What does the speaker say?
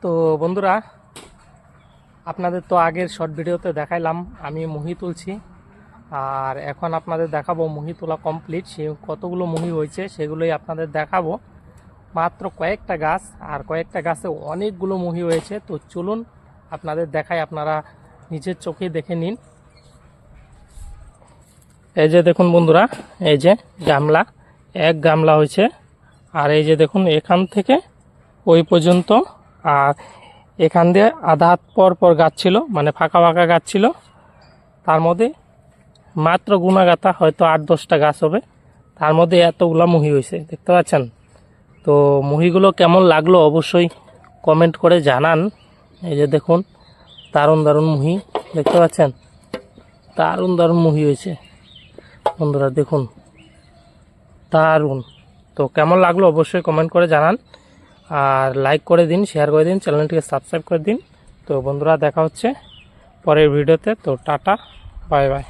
তো বন্ধুরা, আপনাদের তো আগের শর্ট ভিডিওতে দেখাইলাম আমি মুহি তুলছি, আর এখন আপনাদের দেখাবো মুহি তোলা কমপ্লিট। সে কতগুলো মুহি হয়েছে সেগুলোই আপনাদের দেখাবো। মাত্র কয়েকটা গাছ, আর কয়েকটা গাছে অনেকগুলো মুহি হয়েছে। তো চলুন আপনাদের দেখাই, আপনারা নিজের চোখে দেখে নিন। এই যে দেখুন বন্ধুরা, এই যে গামলা, এক গামলা হয়েছে। আর এই যে দেখুন এখান থেকে ওই পর্যন্ত, আর এখান দিয়ে আধা হাত পর পর গাছ ছিল, মানে ফাঁকা ফাঁকা গাছ ছিল। তার মধ্যে মাত্র গুণাগাতা হয়তো 8-10টা গাছ হবে, তার মধ্যে এতগুলা মুহি হয়েছে, দেখতে পাচ্ছেন। তো মুহিগুলো কেমন লাগলো অবশ্যই কমেন্ট করে জানান। এই যে দেখুন দারুণ দারুণ মুহি, দেখতে পাচ্ছেন, দারুণ দারুণ মুহি হয়েছে বন্ধুরা, দেখুন দারুণ। তো কেমন লাগলো অবশ্যই কমেন্ট করে জানান, আর লাইক করে দিন, শেয়ার করে দিন, চ্যানেলটিকে সাবস্ক্রাইব করে দিন। তো বন্ধুরা দেখা হচ্ছে পরের ভিডিওতে। তো টাটা, বাই বাই।